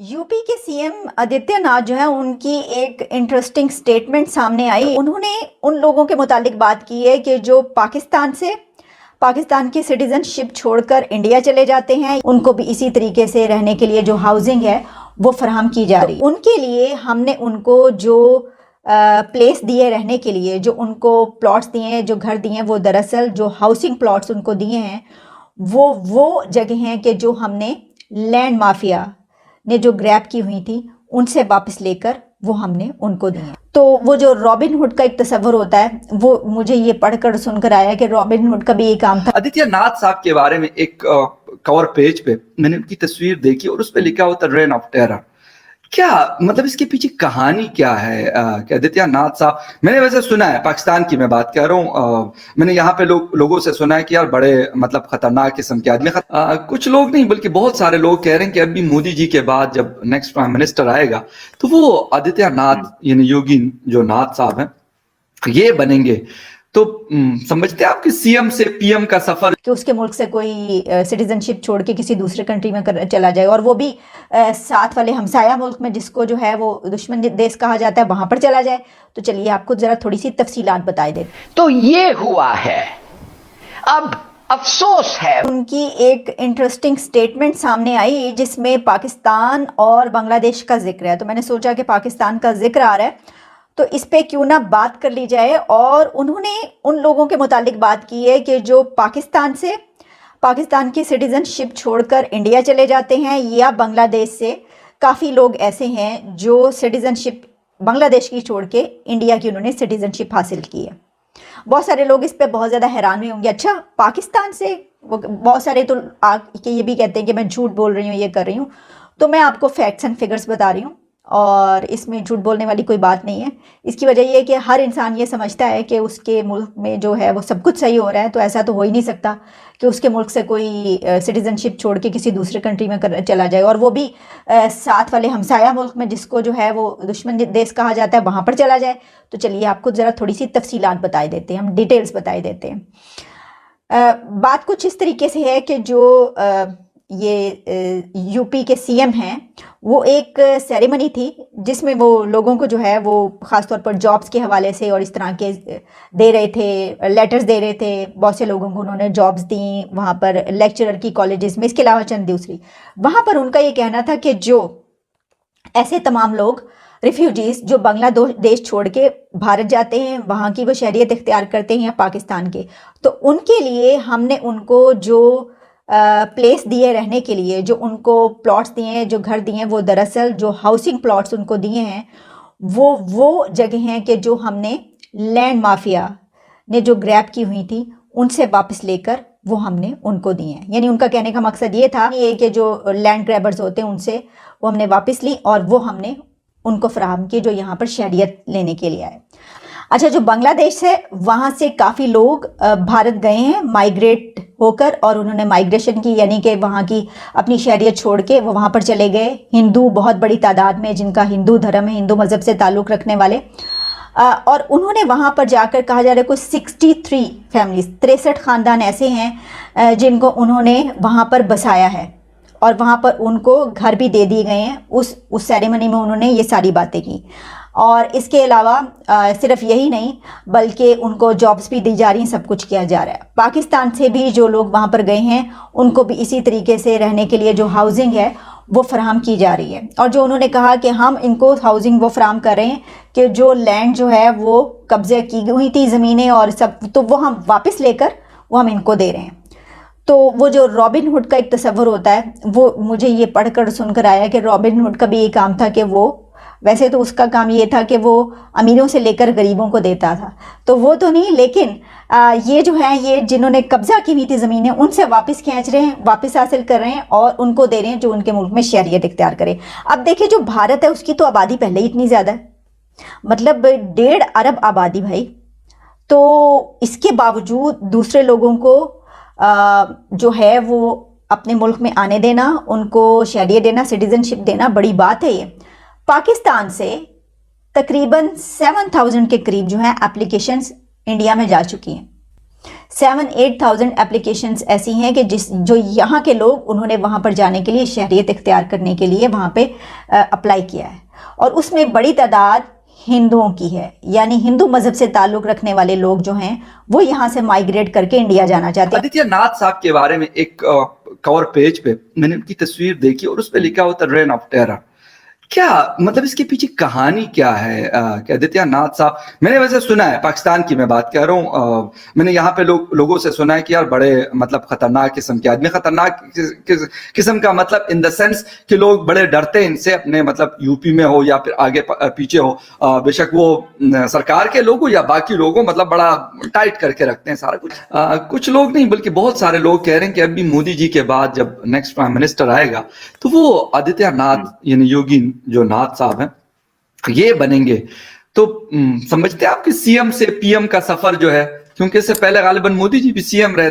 UP के CM Adityanath जो है उनकी एक इंटरेस्टिंग स्टेटमेंट सामने आई। उन्होंने उन लोगों के मुतालिक बात की है कि जो पाकिस्तान की सिटीजनशिप छोड़कर इंडिया चले जाते हैं, उनको भी इसी तरीके से रहने के लिए जो हाउसिंग है वो फराहम की जा रही है। उनके लिए हमने उनको जो प्लेस दिए रहने के लिए, जो उनको प्लॉट्स दिए हैं, जो घर दिए हैं, वो दरअसल जो हाउसिंग प्लॉट्स उनको दिए हैं वो जगह हैं कि जो हमने लैंड माफिया ने जो ग्रैब की हुई थी उनसे वापस लेकर वो हमने उनको दिए। तो वो जो रॉबिन हुड का एक तस्वर होता है, वो मुझे ये पढ़कर सुनकर आया कि रॉबिन हुड का भी ये काम था। आदित्यनाथ साहब के बारे में एक कवर पेज पे मैंने उनकी तस्वीर देखी और उस पे लिखा होता रेन ऑफ टेरर। क्या मतलब इसके पीछे कहानी क्या है? कि आदित्यनाथ साहब, मैंने वैसे सुना है, पाकिस्तान की मैं बात कर रहा हूँ, मैंने यहाँ पे लोगों से सुना है कि यार बड़े मतलब खतरनाक किस्म के आदमी। कुछ लोग नहीं बल्कि बहुत सारे लोग कह रहे हैं कि अभी मोदी जी के बाद जब नेक्स्ट प्राइम मिनिस्टर आएगा तो वो आदित्यनाथ यानी योगी जो नाथ साहब हैं ये बनेंगे। तो समझते हैं आपके सीएम से पीएम का सफर कि उसके मुल्क से कोई सिटीजनशिप छोड़ के किसी दूसरे कंट्री में चला जाए, और वो भी साथ वाले हमसाया मुल्क में जिसको जो है वो दुश्मन देश कहा जाता है, वहां पर चला जाए। तो चलिए आपको जरा थोड़ी सी तफसीलात बताए दे। तो ये हुआ है। अब अफसोस है। उनकी एक इंटरेस्टिंग स्टेटमेंट सामने आई जिसमें पाकिस्तान और बांग्लादेश का जिक्र है। तो मैंने सोचा कि पाकिस्तान का जिक्र आ रहा है तो इस पे क्यों ना बात कर ली जाए। और उन्होंने उन लोगों के मुतालिक बात की है कि जो पाकिस्तान की सिटीजनशिप छोड़कर इंडिया चले जाते हैं, या बांग्लादेश से काफ़ी लोग ऐसे हैं जो सिटीजनशिप बांग्लादेश की छोड़ के इंडिया की उन्होंने सिटीजनशिप हासिल की है। बहुत सारे लोग इस पे बहुत ज़्यादा हैरान हुए होंगे, अच्छा पाकिस्तान से? वो बहुत सारे तो आके ये भी कहते हैं कि मैं झूठ बोल रही हूँ, ये कर रही हूँ। तो मैं आपको फैक्ट्स एंड फिगर्स बता रही हूँ और इसमें झूठ बोलने वाली कोई बात नहीं है। इसकी वजह ये है कि हर इंसान ये समझता है कि उसके मुल्क में जो है वो सब कुछ सही हो रहा है, तो ऐसा तो हो ही नहीं सकता कि उसके मुल्क से कोई सिटीजनशिप छोड़ के किसी दूसरे कंट्री में चला जाए, और वो भी साथ वाले हमसाया मुल्क में जिसको जो है वो दुश्मन देश कहा जाता है, वहाँ पर चला जाए। तो चलिए आपको ज़रा थोड़ी सी तफसीलात बताए देते हैं, हम डिटेल्स बताए देते हैं। बात कुछ इस तरीके से है कि जो ये यूपी के सीएम हैं, वो एक सेरेमनी थी जिसमें वो लोगों को जो है वो ख़ासतौर पर जॉब्स के हवाले से और इस तरह के दे रहे थे, लेटर्स दे रहे थे। बहुत से लोगों को उन्होंने जॉब्स दी वहाँ पर लेक्चरर की कॉलेजेस में, इसके अलावा चंद दूसरी। वहाँ पर उनका ये कहना था कि जो ऐसे तमाम लोग रिफ्यूजीज़ जो बांग्लादेश छोड़ के भारत जाते हैं, वहाँ की वो शहरियत इख्तियार करते हैं या पाकिस्तान के, तो उनके लिए हमने उनको जो प्लेस दिए रहने के लिए, जो उनको प्लॉट्स दिए हैं, जो घर दिए हैं, वो दरअसल जो हाउसिंग प्लॉट्स उनको दिए हैं वो जगह हैं कि जो हमने लैंड माफिया ने जो ग्रैब की हुई थी उनसे वापस लेकर वो हमने उनको दिए हैं। यानी उनका कहने का मकसद ये था कि जो लैंड ग्रैबर्स होते हैं उनसे वो हमने वापस ली और वो हमने उनको फराहम की जो यहाँ पर शहरियत लेने के लिए आए। अच्छा, जो बांग्लादेश है वहाँ से काफ़ी लोग भारत गए हैं माइग्रेट होकर, और उन्होंने माइग्रेशन की, यानी कि वहाँ की अपनी शहरियत छोड़ के वो वहाँ पर चले गए। हिंदू बहुत बड़ी तादाद में जिनका हिंदू धर्म है, हिंदू मज़हब से ताल्लुक़ रखने वाले, और उन्होंने वहाँ पर जाकर कहा जा रहा है कोई 63 फैमिलीज, 63 ख़ानदान ऐसे हैं जिनको उन्होंने वहाँ पर बसाया है और वहाँ पर उनको घर भी दे दिए गए हैं। उस सेरेमनी में उन्होंने ये सारी बातें की। और इसके अलावा सिर्फ यही नहीं बल्कि उनको जॉब्स भी दी जा रही हैं, सब कुछ किया जा रहा है। पाकिस्तान से भी जो लोग वहाँ पर गए हैं उनको भी इसी तरीके से रहने के लिए जो हाउसिंग है वो फराहम की जा रही है। और जो उन्होंने कहा कि हम इनको हाउसिंग वो फराहम कर रहे हैं कि जो लैंड जो है वो कब्जे की हुई थी, ज़मीनें और सब, तो वो हम वापस लेकर वो हम इनको दे रहे हैं। तो वो जो रॉबिन हुड का एक तस्वर होता है, वो मुझे ये पढ़कर सुनकर आया कि रॉबिन हुड का भी ये काम था कि वो, वैसे तो उसका काम ये था कि वो अमीरों से लेकर गरीबों को देता था, तो वो तो नहीं, लेकिन ये जो है ये जिन्होंने कब्जा की हुई थी ज़मीनें उनसे वापस खींच रहे हैं, वापस हासिल कर रहे हैं और उनको दे रहे हैं जो उनके मुल्क में शहरियत इख्तियार करे। अब देखिए, जो भारत है उसकी तो आबादी पहले ही इतनी ज़्यादा है, मतलब 1.5 अरब आबादी भाई। तो इसके बावजूद दूसरे लोगों को जो है वो अपने मुल्क में आने देना, उनको शहरियत देना, सिटीजनशिप देना, बड़ी बात है ये। पाकिस्तान से तकरीबन 7000 के करीब जो है एप्लीकेशंस इंडिया में जा चुकी हैं। 7-8,000 एप्लीकेशंस ऐसी हैं कि जो यहाँ के लोग उन्होंने वहाँ पर जाने के लिए शहरियत इख्तियार करने के लिए वहाँ पे अप्लाई किया है, और उसमें बड़ी तादाद हिंदुओं की है, यानी हिंदू मजहब से ताल्लुक़ रखने वाले लोग जो हैं वो यहाँ से माइग्रेट करके इंडिया जाना चाहते हैं। आदित्य नाथ साहब के बारे में एक कवर पेज पे मैंने उनकी तस्वीर देखी और उस पे लिखा होता रेन ऑफ टेरर। क्या मतलब इसके पीछे कहानी क्या है? क्या आदित्य नाथ साहब, मैंने वैसे सुना है, पाकिस्तान की मैं बात कर रहा हूँ, मैंने यहाँ पे लोगों से सुना है कि यार बड़े मतलब खतरनाक किस्म के आदमी, खतरनाक किस्म का मतलब इन द सेंस कि लोग बड़े डरते हैं इनसे, अपने मतलब यूपी में हो या फिर आगे पीछे हो, बेशक वो सरकार के लोग हो या बाकी लोग हो, मतलब बड़ा टाइट करके रखते हैं सारा कुछ। कुछ लोग नहीं बल्कि बहुत सारे लोग कह रहे हैं कि अभी मोदी जी के बाद जब नेक्स्ट प्राइम मिनिस्टर आएगा तो वो आदित्य नाथ यानी योगी जो नाथ साहब हैं ये बनेंगे। तो समझते हैं आपके सीएम से पीएम का सफर जो है, क्योंकि इससे पहले गालिबन मोदी जी भी सीएम रहे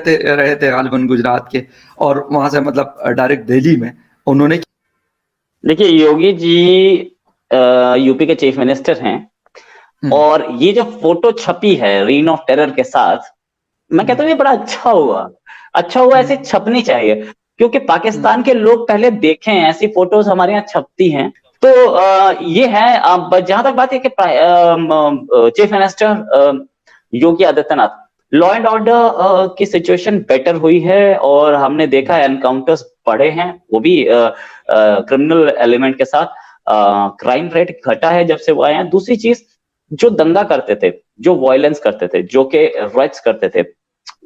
थे गालिबन गुजरात के, और वहां से मतलब डायरेक्ट दिल्ली में उन्होंने। देखिए योगी जी यूपी के चीफ मिनिस्टर हैं और ये जो फोटो छपी है रेन ऑफ टेरर के साथ, मैं कहता हूँ ये बड़ा अच्छा हुआ, ऐसे छपनी चाहिए, क्योंकि पाकिस्तान के लोग पहले देखें ऐसी फोटोज हमारे यहाँ छपती हैं। तो ये है, अब जहां तक बात है कि chief minister Yogi Adityanath, law and order की सिचुएशन बेटर हुई है और हमने देखा है एनकाउंटर्स बढ़े हैं, वो भी क्रिमिनल एलिमेंट के साथ, क्राइम रेट घटा है जब से वो आए हैं। दूसरी चीज, जो दंगा करते थे, जो वायलेंस करते थे, जो के रॉयट्स करते थे,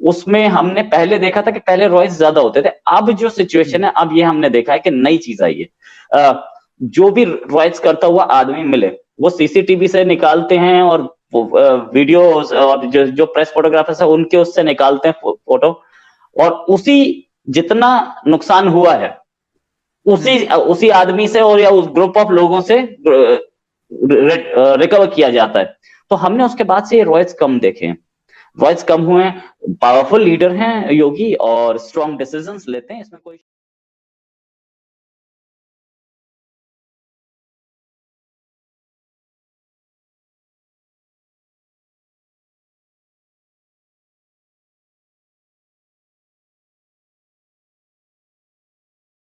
उसमें हमने पहले देखा था कि पहले रॉयट्स ज्यादा होते थे। अब जो सिचुएशन है, अब ये हमने देखा है कि नई चीज आई है। जो भी रॉयट्स करता हुआ आदमी मिले वो सीसीटीवी से निकालते हैं और वीडियोस और जो प्रेस फोटोग्राफर्स है उनके उससे निकालते हैं फोटो, और उसी जितना नुकसान हुआ है उसी आदमी से और या उस ग्रुप ऑफ लोगों से रिकवर किया जाता है। तो हमने उसके बाद से ये रॉयट्स कम देखे हैं, रॉयट्स कम हुए हैं, पावरफुल लीडर हैं योगी और स्ट्रॉन्ग डिसीजंस लेते हैं, इसमें कोई